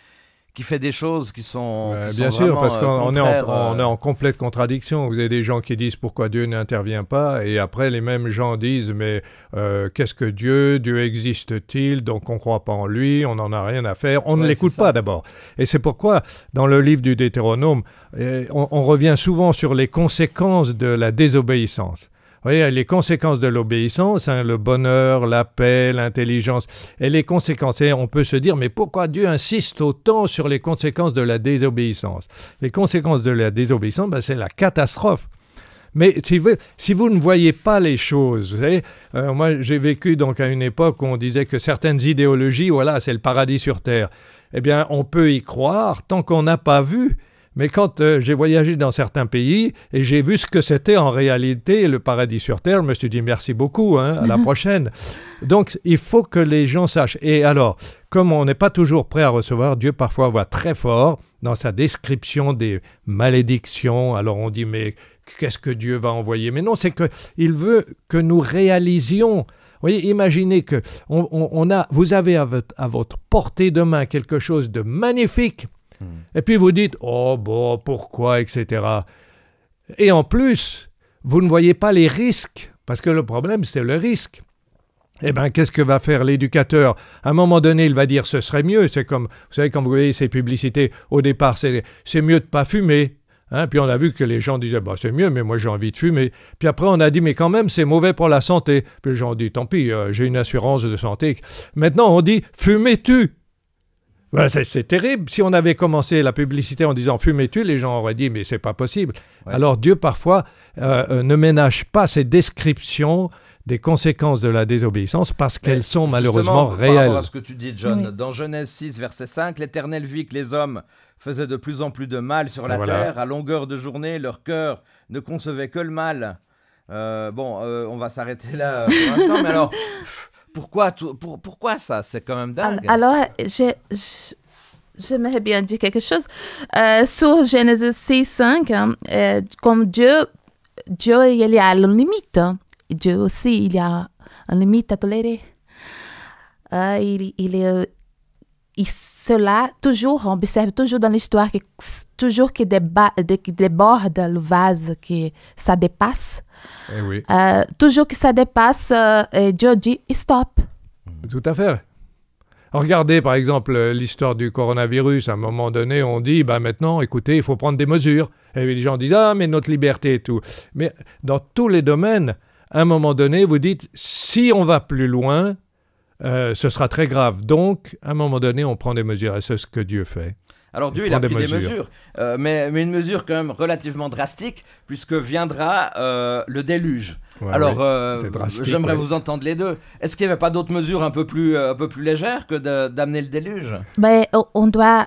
fait des choses qui sont bien sûr, parce qu'on est en complète contradiction. Vous avez des gens qui disent pourquoi Dieu n'intervient pas, et après les mêmes gens disent mais qu'est-ce que Dieu existe-t-il, donc on ne croit pas en lui, on n'en a rien à faire, on ne l'écoute pas d'abord. Et c'est pourquoi dans le livre du Deutéronome, on revient souvent sur les conséquences de la désobéissance. Vous voyez, les conséquences de l'obéissance, le bonheur, la paix, l'intelligence, et les conséquences. Et on peut se dire, mais pourquoi Dieu insiste autant sur les conséquences de la désobéissance? Les conséquences de la désobéissance, c'est la catastrophe. Mais si vous ne voyez pas les choses, vous savez, moi j'ai vécu donc à une époque où on disait que certaines idéologies, voilà, c'est le paradis sur terre. Eh bien, on peut y croire tant qu'on n'a pas vu. Mais quand j'ai voyagé dans certains pays et j'ai vu ce que c'était en réalité le paradis sur terre, je me suis dit merci beaucoup, à la prochaine. Donc il faut que les gens sachent. Et alors, comme on n'est pas toujours prêt à recevoir, Dieu parfois va très fort dans sa description des malédictions. Alors on dit mais qu'est-ce que Dieu va envoyer? Mais non, c'est qu'il veut que nous réalisions. Vous voyez, imaginez que vous avez à votre portée de main quelque chose de magnifique. Et puis vous dites, oh bon, pourquoi, etc. Et en plus, vous ne voyez pas les risques, parce que le problème, c'est le risque. Eh bien, qu'est-ce que va faire l'éducateur? À un moment donné, il va dire, ce serait mieux. C'est comme, vous savez, quand vous voyez ces publicités, au départ, c'est mieux de ne pas fumer. Puis on a vu que les gens disaient, c'est mieux, mais moi j'ai envie de fumer. Puis après, on a dit, mais quand même, c'est mauvais pour la santé. Puis les gens ont dit, tant pis, j'ai une assurance de santé. Maintenant, on dit, fumez-tu? C'est terrible. Si on avait commencé la publicité en disant « fumez-tu », les gens auraient dit « mais c'est pas possible ». Alors Dieu, parfois, ne ménage pas ses descriptions des conséquences de la désobéissance parce qu'elles sont malheureusement réelles. Par rapport à ce que tu dis, John, dans Genèse 6, verset 5, l'Éternel vit que les hommes faisaient de plus en plus de mal sur la terre. À longueur de journée, leur cœur ne concevait que le mal. On va s'arrêter là pour l'instant, mais alors... Pourquoi ça? C'est quand même dingue. Alors, j'aimerais bien dire quelque chose. Sur Genèse 6, 5, comme Dieu, il a une limite. Dieu aussi, il a une limite à tolérer. Cela, toujours, on observe toujours dans l'histoire que toujours qui déborde le vase, que ça dépasse. Eh oui. Toujours que ça dépasse, Dieu dit stop. Tout à fait. Regardez par exemple l'histoire du coronavirus. À un moment donné, on dit maintenant, écoutez, il faut prendre des mesures. Et les gens disent mais notre liberté et tout. Mais dans tous les domaines, à un moment donné, vous dites si on va plus loin, ce sera très grave. Donc, à un moment donné, on prend des mesures. Et c'est ce que Dieu fait. Alors Dieu, il a pris des mesures, mais une mesure quand même relativement drastique, puisque viendra le déluge. Alors, j'aimerais vous entendre les deux. Est-ce qu'il n'y avait pas d'autres mesures un peu plus légères que d'amener le déluge? On doit...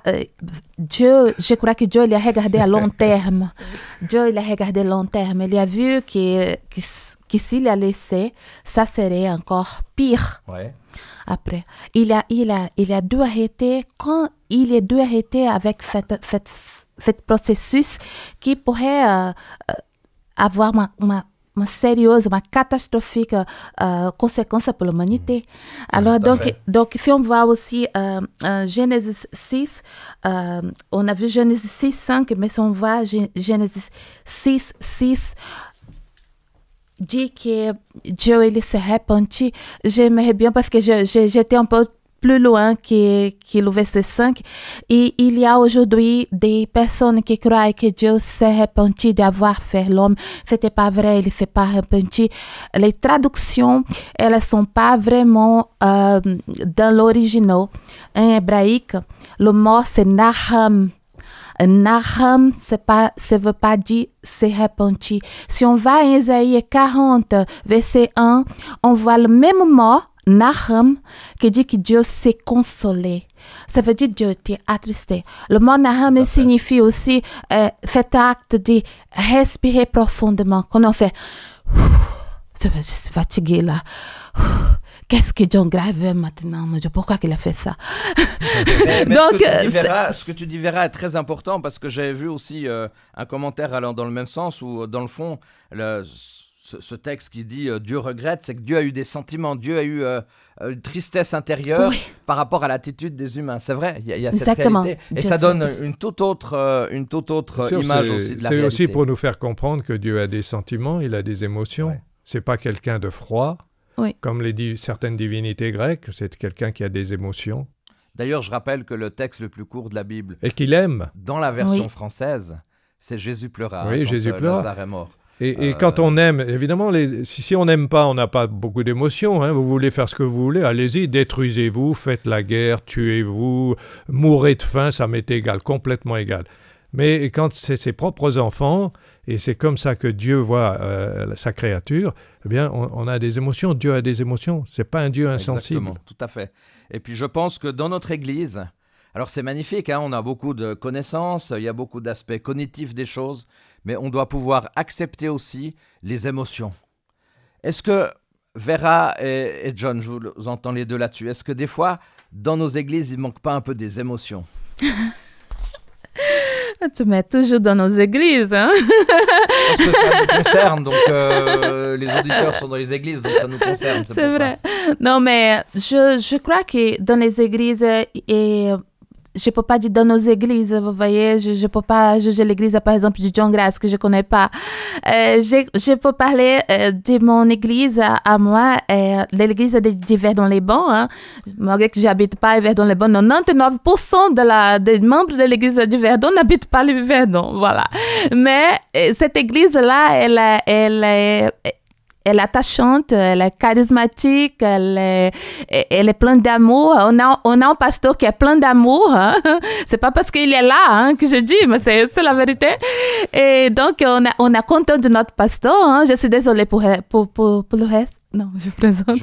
Dieu, je crois que Dieu, il a regardé à long terme. Dieu, il a regardé à long terme. Il a vu que s'il a laissé, ça serait encore pire. Ouais. Après, il a dû arrêter quand il a dû arrêter avec ce processus qui pourrait avoir une sérieuse, une catastrophique conséquence pour l'humanité. Alors, donc, si on voit aussi Genèse 6, on a vu Genèse 6, 5, mais si on voit Genèse 6, 6, dit que Dieu il se repentit. J'aimerais bien parce que j'étais un peu plus loin que le verset 5. Et il y a aujourd'hui des personnes qui croient que Dieu s'est repenti d'avoir fait l'homme. C'était pas vrai, il ne s'est pas repenti. Les traductions, elles ne sont pas vraiment dans l'original. En hébraïque, le mot c'est Naham. Naham, ça ne veut pas dire c'est repenti. Si on va en Isaïe 40, verset 1, on voit le même mot Nahum, qui dit que Dieu s'est consolé. Ça veut dire Dieu était attristé. Le mot Nahum signifie aussi cet acte de respirer profondément. Quand on fait, je suis fatigué là. Qu'est-ce que John Grave maintenant? Pourquoi il a fait ça? mais donc, ce que tu dis, Vera, est très important parce que j'avais vu aussi un commentaire allant dans le même sens où, dans le fond, ce texte qui dit Dieu regrette, c'est que Dieu a eu des sentiments, Dieu a eu une tristesse intérieure par rapport à l'attitude des humains. C'est vrai, il y a cette réalité. Et ça donne une toute autre image aussi de la réalité. C'est aussi pour nous faire comprendre que Dieu a des sentiments, il a des émotions. Ouais. C'est pas quelqu'un de froid. Oui. Comme certaines divinités grecques, c'est quelqu'un qui a des émotions. D'ailleurs, je rappelle que le texte le plus court de la Bible, et qu'il aime, dans la version française, c'est Jésus pleura. Oui, Jésus pleura. Lazare est mort. Et quand on aime, évidemment, si on n'aime pas, on n'a pas beaucoup d'émotions. Hein. Vous voulez faire ce que vous voulez, allez-y, détruisez-vous, faites la guerre, tuez-vous, mourrez de faim, ça m'est égal, complètement égal. Mais quand c'est ses propres enfants, et c'est comme ça que Dieu voit sa créature, eh bien, on a des émotions. Dieu a des émotions. C'est pas un Dieu insensible. Exactement, tout à fait. Et puis, je pense que dans notre Église, alors c'est magnifique, hein, on a beaucoup de connaissances, il y a beaucoup d'aspects cognitifs des choses, mais on doit pouvoir accepter aussi les émotions. Est-ce que, Vera et John, je vous entends les deux là-dessus, est-ce que des fois, dans nos églises, il ne manque pas un peu des émotions? Tu mets toujours dans nos églises, hein? Parce que ça nous concerne, donc les auditeurs sont dans les églises, donc ça nous concerne. C'est vrai. Ça. Non, mais je crois que dans les églises, et je ne peux pas dire dans nos églises, vous voyez, je ne peux pas juger l'église, par exemple, de John Grace, que je ne connais pas. Je peux parler de mon église à moi, l'église de Verdon-les-Bains. Hein. Malgré que je n'habite pas à Verdon-les-Bains, 99% des membres de l'église de Verdon n'habitent pas à Verdon. Voilà. Mais cette église-là, elle est attachante, elle est charismatique, elle est pleine d'amour. On a un pasteur qui est plein d'amour. Hein. C'est pas parce qu'il est là hein, que je dis, mais c'est la vérité. Et donc, on est content de notre pasteur. Hein. Je suis désolée pour le reste. Non, je plaisante.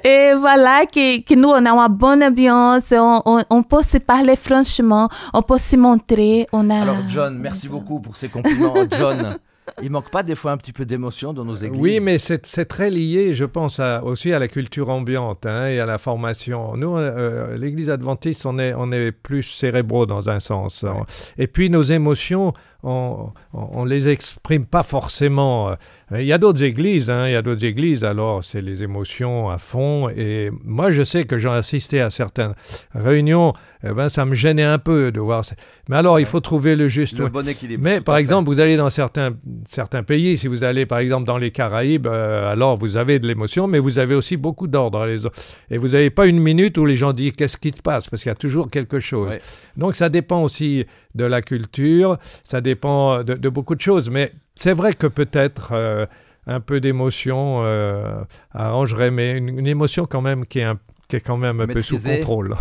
Et voilà, que nous, on a une bonne ambiance, on peut se parler franchement, on peut se montrer. Alors, John, merci beaucoup pour ces compliments. John, il manque pas des fois un petit peu d'émotion dans nos églises? Oui, mais c'est très lié, je pense, aussi à la culture ambiante hein, et à la formation. Nous, l'église adventiste, on est plus cérébraux dans un sens. Ouais. Et puis, nos émotions, on les exprime pas forcément. Il y a d'autres églises, alors c'est les émotions à fond. Et moi, je sais que j'ai assisté à certaines réunions, ça me gênait un peu de voir. Mais alors, il faut trouver le juste. Le bon équilibre. Mais par exemple, vous allez dans certains pays, si vous allez par exemple dans les Caraïbes, alors vous avez de l'émotion, mais vous avez aussi beaucoup d'ordre. Et vous n'avez pas une minute où les gens disent qu'est-ce qui te passe, parce qu'il y a toujours quelque chose. Ouais. Donc ça dépend aussi de la culture, ça dépend de beaucoup de choses. Mais c'est vrai que peut-être un peu d'émotion arrangerait, mais une émotion quand même qui est quand même un peu sous contrôle.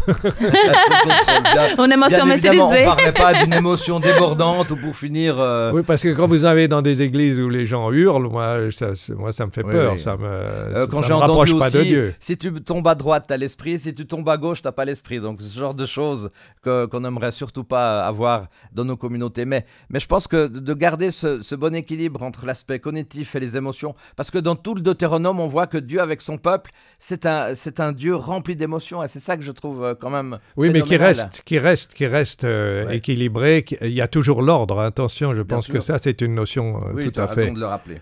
Une émotion maîtrisée. On ne parlerait pas d'une émotion débordante ou pour finir... Oui, parce que quand vous allez dans des églises où les gens hurlent, moi, ça me fait peur. Oui. Quand j'ai entendu aussi, pas de Dieu. Si tu tombes à droite, tu as l'esprit. Si tu tombes à gauche, tu n'as pas l'esprit. Donc, c'est ce genre de choses qu'on n'aimerait surtout pas avoir dans nos communautés. Mais je pense que de garder ce bon équilibre entre l'aspect cognitif et les émotions, parce que dans tout le Deutéronome, on voit que Dieu, avec son peuple, c'est un Dieu rempli d'émotions, et c'est ça que je trouve quand même mais phénoménal. qui reste équilibré. Il y a toujours l'ordre. Attention, je pense que ça, c'est une notion tout à fait... raison de le rappeler.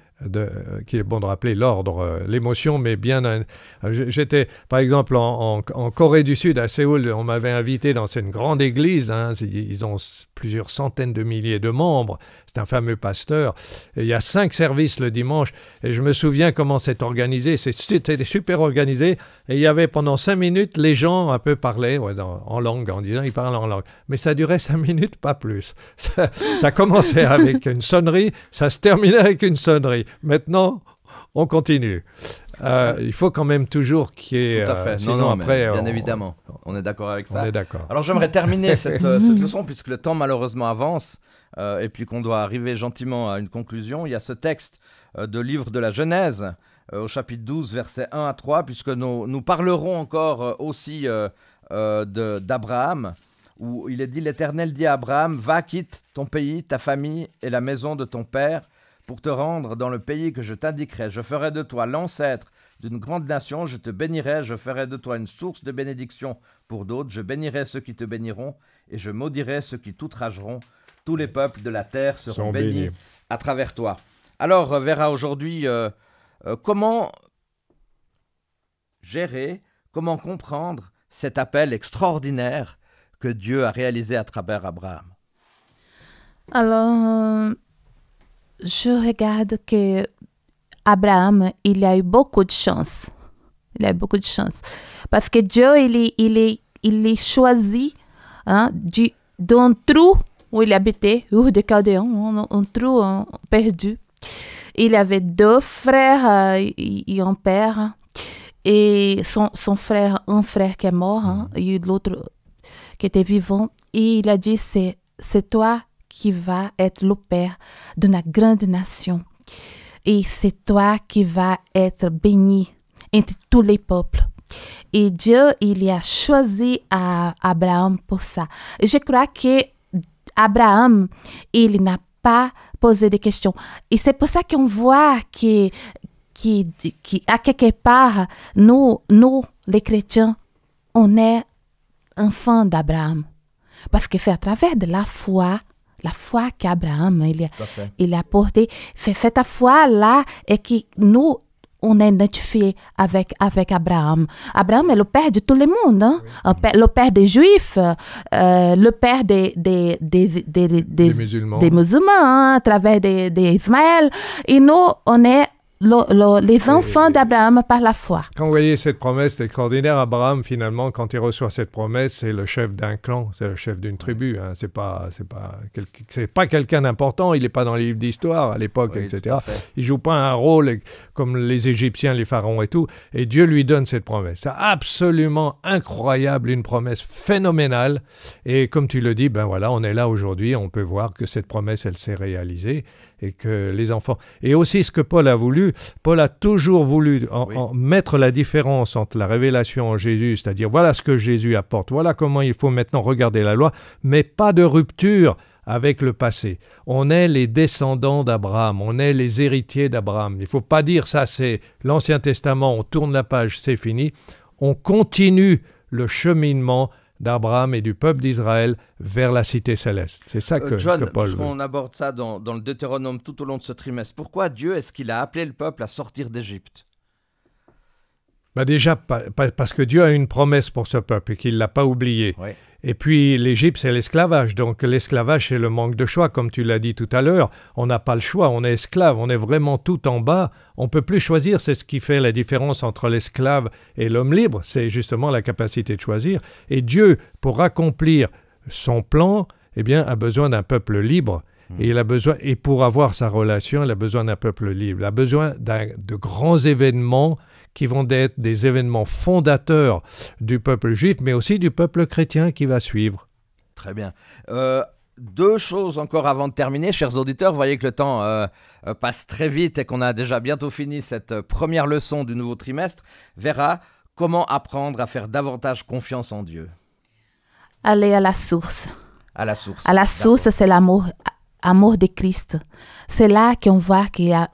Qui est bon de rappeler l'ordre, l'émotion, mais bien... J'étais, par exemple, en Corée du Sud, à Séoul, on m'avait invité dans une grande église. Hein, ils ont plusieurs centaines de milliers de membres. C'est un fameux pasteur. Et il y a 5 services le dimanche. Et je me souviens comment c'est organisé. C'était super organisé. Et il y avait pendant 5 minutes, les gens un peu parlaient en langue, en disant ils parlent en langue. Mais ça durait 5 minutes, pas plus. Ça commençait avec une sonnerie, ça se terminait avec une sonnerie. Maintenant, on continue. Il faut quand même toujours qu'il y ait... Tout à fait. Sinon, après, bien évidemment, on est d'accord avec ça. On est d'accord. Alors, j'aimerais terminer cette leçon, puisque le temps, malheureusement, avance, et puis qu'on doit arriver gentiment à une conclusion. Il y a ce texte de livre de la Genèse, au chapitre 12, versets 1 à 3, puisque nous parlerons encore aussi d'Abraham, où il est dit, l'Éternel dit à Abraham, va, quitte ton pays, ta famille et la maison de ton père, pour te rendre dans le pays que je t'indiquerai. Je ferai de toi l'ancêtre d'une grande nation, je te bénirai, je ferai de toi une source de bénédiction pour d'autres, je bénirai ceux qui te béniront, et je maudirai ceux qui t'outrageront. Tous les peuples de la terre seront bénis à travers toi. Alors, Vera, aujourd'hui, comment gérer, comment comprendre cet appel extraordinaire que Dieu a réalisé à travers Abraham? Alors, je regarde que Abraham, il a eu beaucoup de chance. Il a eu beaucoup de chance. Parce que Dieu, il est choisi d'un trou où il habitait, Ur de Chaldéon, un trou perdu. Il avait 2 frères et un père. Et son frère, un frère qui est mort, et l'autre qui était vivant. Et il a dit, c'est toi qui vas être le père d'une grande nation. Et c'est toi qui vas être béni entre tous les peuples. Et Dieu, il a choisi Abraham pour ça. Je crois que Abraham, il n'a pas posé de questions. Et c'est pour ça qu'on voit qu'à quelque part, nous, les chrétiens, on est enfants d'Abraham. Parce que c'est à travers de la foi qu'Abraham il a porté, fait ta foi là, et que nous, on est identifié avec Abraham. Abraham est le père de tout le monde, hein? Oui. Le père des Juifs, le père des musulmans, hein, à travers des Ismaël. Et nous, on est les enfants d'Abraham par la foi. Quand vous voyez cette promesse extraordinaire, Abraham, finalement, quand il reçoit cette promesse, c'est le chef d'un clan, c'est le chef d'une tribu. Hein. C'est pas quelqu'un d'important, il n'est pas dans les livres d'histoire à l'époque, oui, etc. Il ne joue pas un rôle comme les Égyptiens, les pharaons et tout. Et Dieu lui donne cette promesse. C'est absolument incroyable, une promesse phénoménale. Et comme tu le dis, ben voilà, on est là aujourd'hui, on peut voir que cette promesse, elle s'est réalisée. Et que les enfants... Et aussi ce que Paul a voulu, Paul a toujours voulu mettre la différence entre la révélation en Jésus, c'est-à-dire voilà ce que Jésus apporte, voilà comment il faut maintenant regarder la loi, mais pas de rupture avec le passé. On est les descendants d'Abraham, on est les héritiers d'Abraham. Il ne faut pas dire ça c'est l'Ancien Testament, on tourne la page, c'est fini. On continue le cheminement d'Abraham et du peuple d'Israël vers la cité céleste. C'est ça que Paul veut. On aborde ça dans le Deutéronome tout au long de ce trimestre. Pourquoi Dieu est-ce qu'il a appelé le peuple à sortir d'Égypte? Déjà, parce que Dieu a une promesse pour ce peuple et qu'il ne l'a pas oublié. Oui. Et puis l'Égypte, c'est l'esclavage. Donc l'esclavage, c'est le manque de choix. Comme tu l'as dit tout à l'heure, on n'a pas le choix, on est esclave, on est vraiment tout en bas. On ne peut plus choisir, c'est ce qui fait la différence entre l'esclave et l'homme libre. C'est justement la capacité de choisir. Et Dieu, pour accomplir son plan, eh bien, a besoin d'un peuple libre. Et il a besoin, et pour avoir sa relation, il a besoin d'un peuple libre. Il a besoin de grands événements qui vont être des événements fondateurs du peuple juif, mais aussi du peuple chrétien qui va suivre. Très bien. 2 choses encore avant de terminer, chers auditeurs. Vous voyez que le temps passe très vite et qu'on a déjà bientôt fini cette première leçon du nouveau trimestre. Vera, comment apprendre à faire davantage confiance en Dieu? Aller à la source. À la source. À la source, c'est l'amour de Christ. C'est là qu'on voit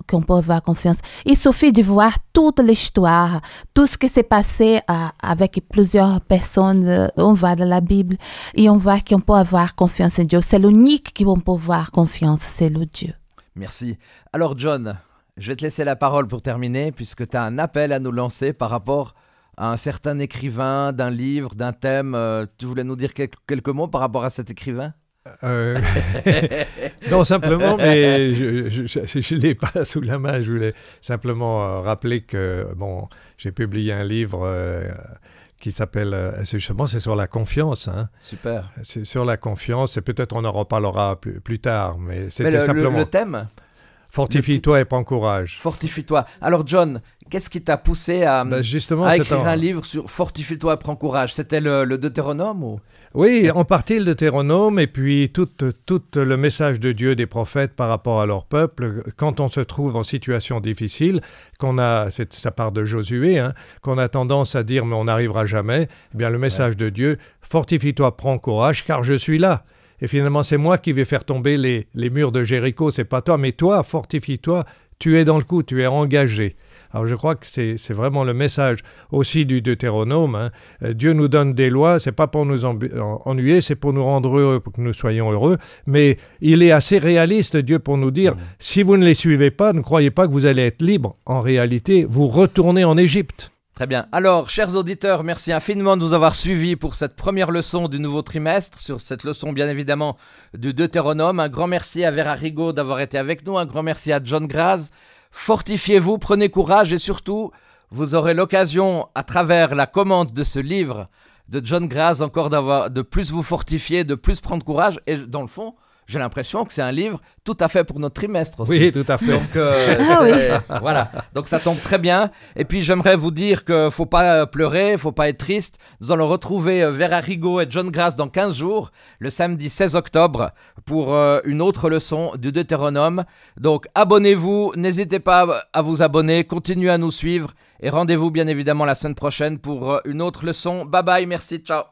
qu'on peut avoir confiance. Il suffit de voir toute l'histoire, tout ce qui s'est passé avec plusieurs personnes. On va dans la Bible et on voit qu'on peut avoir confiance en Dieu. C'est l'unique qui peut avoir confiance, c'est le Dieu. Merci. Alors John, je vais te laisser la parole pour terminer, puisque tu as un appel à nous lancer par rapport à un certain écrivain, d'un livre, d'un thème. Tu voulais nous dire quelques mots par rapport à cet écrivain? Non, simplement, mais je ne l'ai pas sous la main. Je voulais simplement rappeler que j'ai publié un livre qui s'appelle, justement, c'est sur la confiance. Hein. Super. C'est sur la confiance, et peut-être on en reparlera plus tard, mais c'était simplement... Le thème? Fortifie-toi et prends courage. Fortifie-toi. Alors John, qu'est-ce qui t'a poussé à écrire un livre sur Fortifie-toi et prends courage? C'était le Deutéronome ou... Oui, en partie le Deutéronome et puis tout le message de Dieu des prophètes par rapport à leur peuple. Quand on se trouve en situation difficile, ça part de Josué, hein, qu'on a tendance à dire mais on n'arrivera jamais, eh bien le message de Dieu, fortifie-toi, prends courage car je suis là. Et finalement c'est moi qui vais faire tomber les murs de Jéricho, c'est pas toi, mais toi, fortifie-toi, tu es dans le coup, tu es engagé. Alors je crois que c'est vraiment le message aussi du Deutéronome. Hein. Dieu nous donne des lois, c'est pas pour nous ennuyer, c'est pour nous rendre heureux, pour que nous soyons heureux. Mais il est assez réaliste, Dieu, pour nous dire, si vous ne les suivez pas, ne croyez pas que vous allez être libre. En réalité, vous retournez en Égypte. Très bien. Alors, chers auditeurs, merci infiniment de nous avoir suivis pour cette première leçon du nouveau trimestre, sur cette leçon bien évidemment du Deutéronome. Un grand merci à Vera Rigaud d'avoir été avec nous, un grand merci à John Graz. Fortifiez-vous, prenez courage et surtout, vous aurez l'occasion, à travers la commande de ce livre de John Graz, encore de plus vous fortifier, de plus prendre courage. Et dans le fond, j'ai l'impression que c'est un livre tout à fait pour notre trimestre aussi. Oui, tout à fait. Donc, voilà. Donc ça tombe très bien. Et puis j'aimerais vous dire qu'il ne faut pas pleurer, il ne faut pas être triste. Nous allons retrouver Vera Rigaud et John Graz dans 15 jours, le samedi 16 octobre, pour une autre leçon du Deutéronome. Donc abonnez-vous, n'hésitez pas à vous abonner, continuez à nous suivre et rendez-vous bien évidemment la semaine prochaine pour une autre leçon. Bye bye, merci, ciao.